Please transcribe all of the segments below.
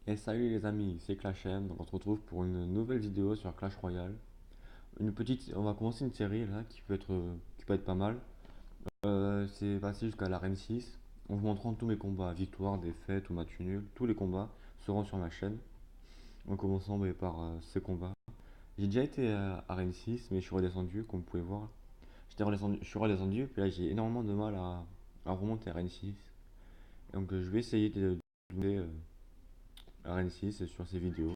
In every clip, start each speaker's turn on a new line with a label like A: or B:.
A: Et salut les amis, c'est Clashem, donc on se retrouve pour une nouvelle vidéo sur Clash Royale. On va commencer une série là qui peut être pas mal. C'est passé jusqu'à l'arène 6, en vous montrant tous mes combats, victoire, défaite ou match nul. Tous les combats seront sur ma chaîne. En commençant par ces combats. J'ai déjà été à arène 6, mais je suis redescendu, comme vous pouvez voir. Je suis redescendu, puis là j'ai énormément de mal à remonter à arène 6. Donc je vais essayer de monter arène 6 sur ces vidéos.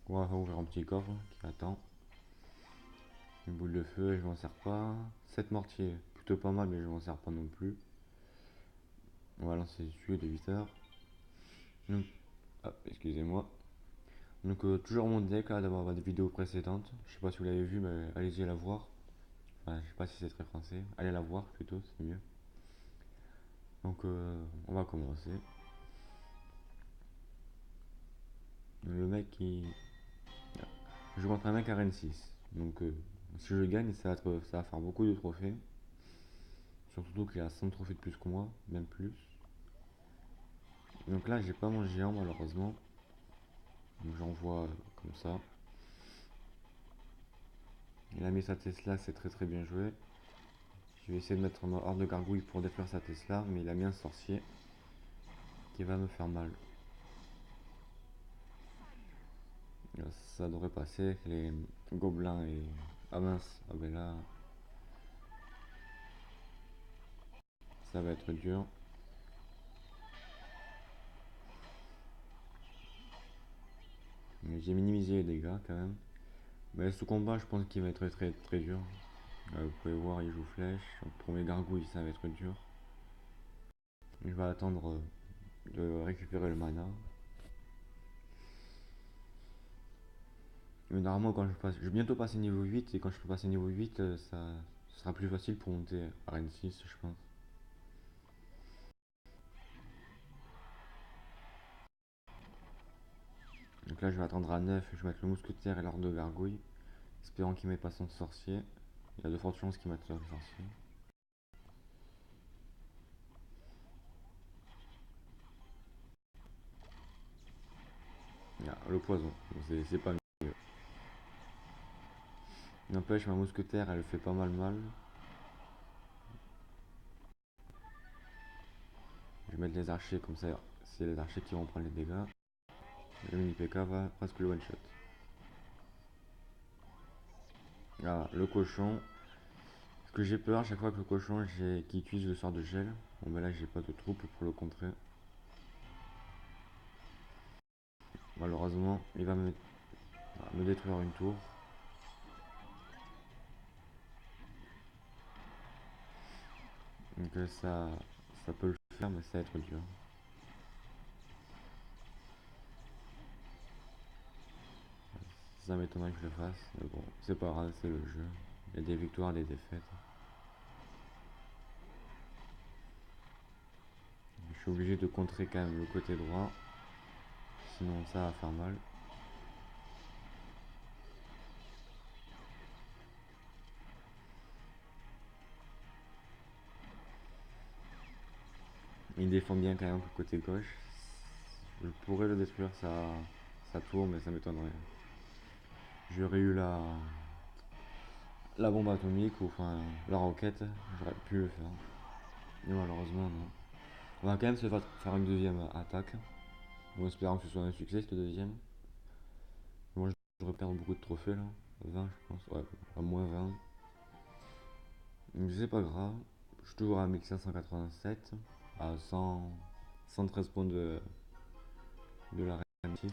A: On va ouvrir un petit coffre qui attend. Une boule de feu, je m'en sers pas. 7 mortiers, plutôt pas mal, mais je m'en sers pas non plus. On va lancer dessus de 8 heures. Donc, excusez-moi. Donc, toujours mon deck là d'avoir des vidéos précédentes. Je sais pas si vous l'avez vu, mais allez-y la voir. Enfin, je sais pas si c'est très français. Allez la voir plutôt, c'est mieux. Donc, on va commencer. Le mec qui. Je joue contre un mec à Rennes 6. Donc, si je gagne, ça va faire beaucoup de trophées. Surtout qu'il a 100 trophées de plus que moi, même plus. Donc là, j'ai pas mon géant malheureusement. Donc j'envoie comme ça. Il a mis sa Tesla, c'est très très bien joué. Je vais essayer de mettre ma horde de gargouille pour détruire sa Tesla, mais il a mis un sorcier qui va me faire mal. Ça devrait passer, les gobelins et... Ah mince, ah ben là, ça va être dur. Mais j'ai minimisé les dégâts quand même. Mais ce combat, je pense qu'il va être très très dur. Vous pouvez voir, il joue flèche. Pour mes gargouilles, ça va être dur. Je vais attendre de récupérer le mana. Mais normalement, je vais bientôt passer niveau 8 et quand je peux passer niveau 8, ça sera plus facile pour monter à Rennes 6, je pense. Donc là, je vais attendre à 9, je vais mettre le mousquetaire et l'ordre de gargouille, espérant qu'il mette pas son sorcier. Il y a de fortes chances qu'il mette le sorcier. Ah, le poison, c'est pas mieux. N'empêche, ma mousquetaire, elle fait pas mal. Je vais mettre les archers comme ça, c'est les archers qui vont prendre les dégâts. Le mini PK va presque le one shot. Ah, le cochon. Ce que j'ai peur à chaque fois que le cochon qui utilise le sort de gel. Bon, ben là, j'ai pas de troupes pour le contrer. Malheureusement, il va me détruire une tour. Donc ça peut le faire, mais ça va être dur. Ça m'étonnerait que je le fasse. Mais bon, c'est pas grave, c'est le jeu. Il y a des victoires, des défaites. Je suis obligé de contrer quand même le côté droit. Sinon ça va faire mal. Il défend bien quand même le côté gauche. Je pourrais le détruire sa tour, mais ça m'étonnerait. J'aurais eu la bombe atomique ou enfin la roquette, j'aurais pu le faire. Mais malheureusement non. On va quand même se faire une deuxième attaque. En espérant que ce soit un succès cette deuxième. Moi je repère beaucoup de trophées là. 20 je pense. Ouais, à moins 20. Donc c'est pas grave. Je suis toujours à 1587. À 113 points de la reine 6.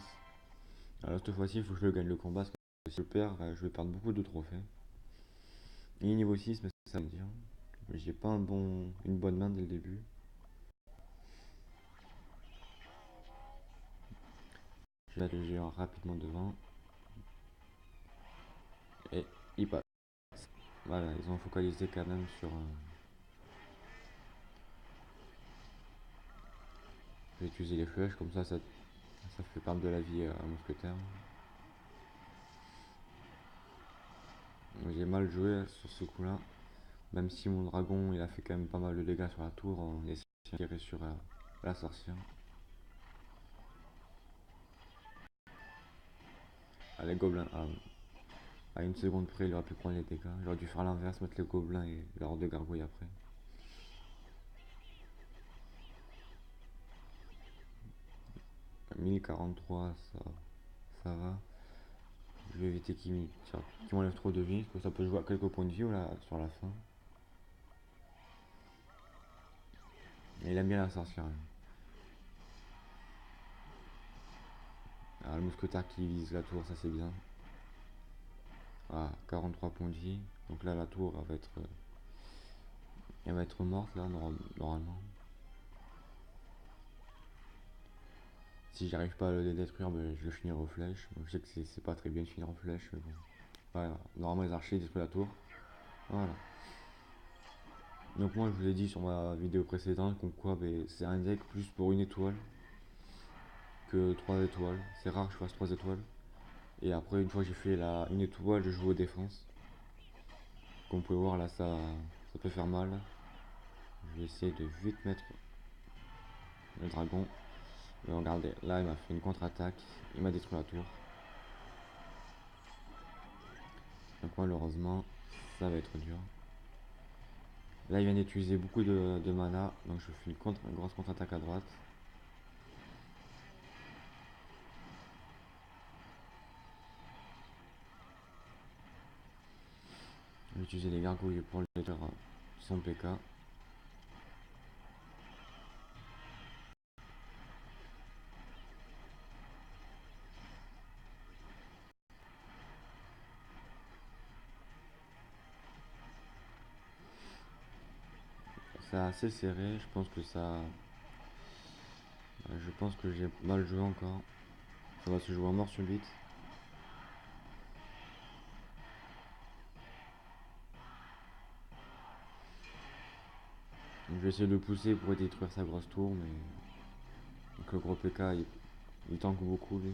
A: Alors cette fois-ci il faut que je le gagne le combat. Parce que si je perds, je vais perdre beaucoup de trophées. Il est niveau 6 mais ça veut dire. J'ai pas une bonne main dès le début. Je vais mettre le géant rapidement devant. Et il passe. Voilà, ils ont focalisé quand même sur. Je vais utiliser les flèches, comme ça fait perdre de la vie à un mousquetaire. J'ai mal joué sur ce coup-là. Même si mon dragon il a fait quand même pas mal de dégâts sur la tour en essayant de tirer sur la sorcière. les gobelins. À une seconde près, il aurait pu prendre les dégâts. J'aurais dû faire l'inverse, mettre les gobelins et leur de gargouille après. 1043, ça va. Je vais éviter qu'il m'enlève trop de vie, parce que ça peut jouer à quelques points de vie là, sur la fin. Et il aime bien la sorcière. Le mousquetaire qui vise la tour, ça c'est bien. 43 points de vie. Donc là, la tour, elle va être morte là, normalement. Si j'arrive pas à le détruire, ben, je le finirai aux flèches. Donc, je sais que c'est pas très bien de finir en flèche, mais bon. Voilà. Normalement, les archers détruisent la tour. Voilà. Donc moi, je vous ai dit sur ma vidéo précédente comme quoi ben, c'est un deck plus pour une étoile que 3 étoiles. C'est rare que je fasse 3 étoiles. Et après, une fois que j'ai fait une étoile, je joue aux défenses. Comme vous pouvez voir là, ça peut faire mal. Je vais essayer de vite mettre le dragon. Et regardez, là il m'a fait une contre-attaque. Il m'a détruit la tour. Donc malheureusement, ça va être dur. Là il vient d'utiliser beaucoup de mana. Donc je fais une grosse contre-attaque à droite. Je vais utiliser les gargouilles pour le détruire son PK. C'est assez serré. Je pense que j'ai mal joué encore. Ça va se jouer en mort subite. Donc, je vais essayer de le pousser pour détruire sa grosse tour, mais donc, le gros PK il tank beaucoup lui.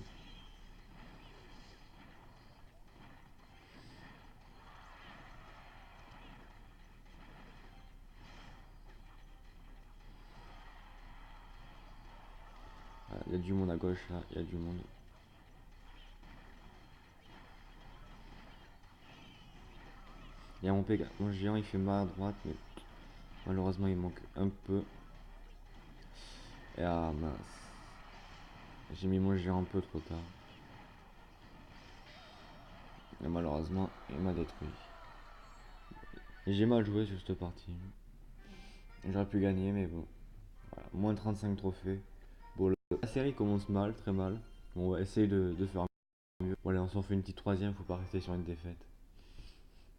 A: Il y a du monde à gauche là, il y a du monde. Il y a mon géant il fait mal à droite, mais malheureusement il manque un peu. Et mince, j'ai mis mon géant un peu trop tard. Et malheureusement il m'a détruit. Et j'ai mal joué sur cette partie. J'aurais pu gagner mais bon. Voilà. Moins 35 trophées. Bon, la série commence mal, très mal. Bon, on va essayer de faire mieux. Bon allez, on s'en fait une petite troisième, faut pas rester sur une défaite.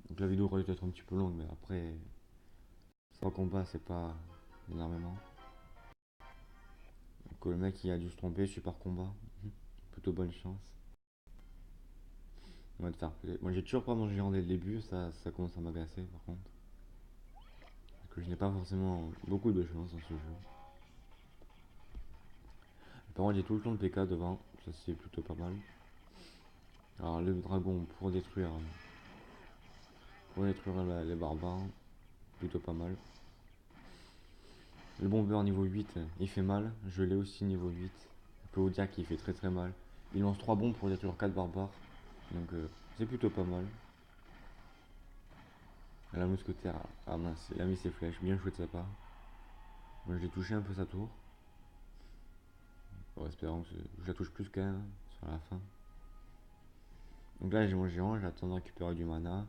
A: Donc la vidéo aurait dû être un petit peu longue, mais après, sans combat c'est pas énormément. Donc le mec il a dû se tromper, super combat. Plutôt bonne chance. On va te faire plaisir. Moi j'ai toujours pas mangé géant dès le début, ça commence à m'agacer par contre. Parce que je n'ai pas forcément beaucoup de chance dans ce jeu. Par contre j'ai tout le temps le PK devant, ça c'est plutôt pas mal. Alors le dragon pour détruire les barbares, plutôt pas mal. Le bomber niveau 8, il fait mal, je l'ai aussi niveau 8. Je peux vous dire qu'il fait très très mal. Il lance 3 bombes pour détruire 4 barbares, donc c'est plutôt pas mal. La mousquetaire, mince, il a mis ses flèches, bien joué de sa part. Moi j'ai touché un peu sa tour. En espérant que je la touche plus qu'un sur la fin. Donc là j'ai mon géant, j'attends de récupérer du mana.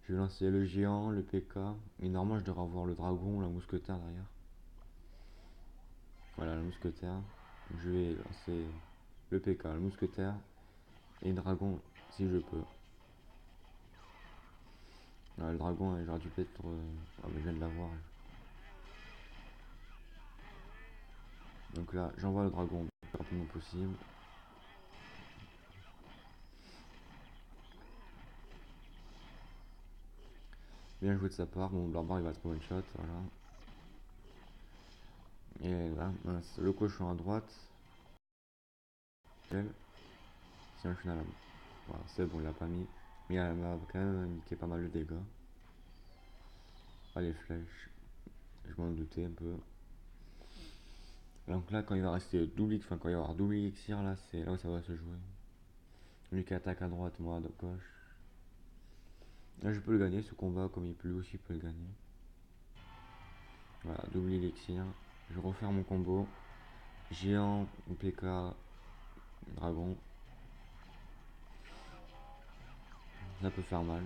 A: Je vais lancer le géant, le PK. Et normalement je devrais avoir le dragon, la mousquetaire derrière. Voilà le mousquetaire. Je vais lancer le PK, le mousquetaire et le dragon si je peux. Le dragon j'aurais dû peut-être... mais je viens de l'avoir. Donc là j'envoie le dragon le plus rapidement possible. Bien joué de sa part, mon barbare il va trop one shot, voilà. Et là, mince, le cochon à droite. Sinon je suis dans la... Voilà, c'est bon, il a pas mis. Mais elle m'a quand même niqué pas mal de dégâts. Les flèches, je m'en doutais un peu. Donc là, quand il va rester double, enfin quand il va y avoir double elixir, là, c'est là où ça va se jouer. Lui qui attaque à droite, moi à gauche. Là, je peux le gagner ce combat, comme il peut lui aussi peut le gagner. Voilà, double élixir. Je refais mon combo. Géant, PK, dragon. Ça peut faire mal.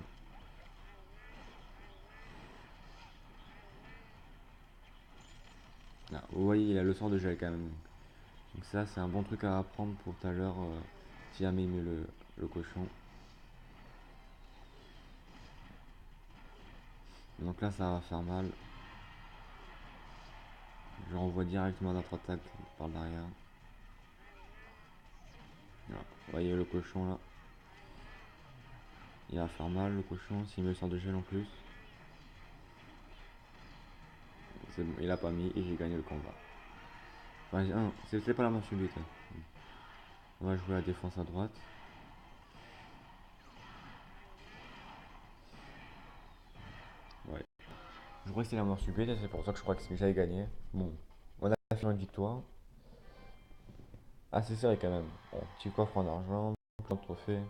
A: Là, vous voyez, il a le sort de gel quand même. Donc ça, c'est un bon truc à apprendre pour tout à l'heure, si jamais il met le cochon. Donc là, ça va faire mal. Je renvoie directement notre attaque par derrière. Voilà. Vous voyez le cochon là. Il va faire mal le cochon s'il met le sort de gel en plus. C'est bon, il a pas mis et j'ai gagné le combat. Enfin, c'est pas la mort subite, hein. On va jouer la défense à droite. Ouais. Je crois que c'est la mort subite et c'est pour ça que je crois que j'avais gagné. Bon, on a fait une victoire. Assez serré quand même. Bon, petit coffre en argent, plein de trophées.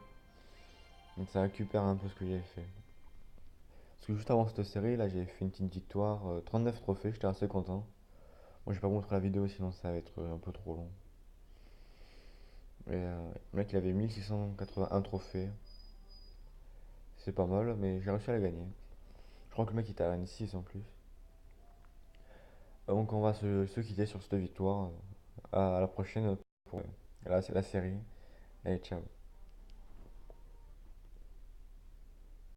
A: Donc ça récupère un peu ce que j'ai fait. Parce que juste avant cette série, là, j'ai fait une petite victoire. 39 trophées, j'étais assez content. Moi, je vais pas montrer la vidéo, sinon ça va être un peu trop long. Et le mec, il avait 1681 trophées. C'est pas mal, mais j'ai réussi à la gagner. Je crois que le mec, il était à N6 en plus. Donc, on va se quitter sur cette victoire. À la prochaine pour la série. Allez, ciao.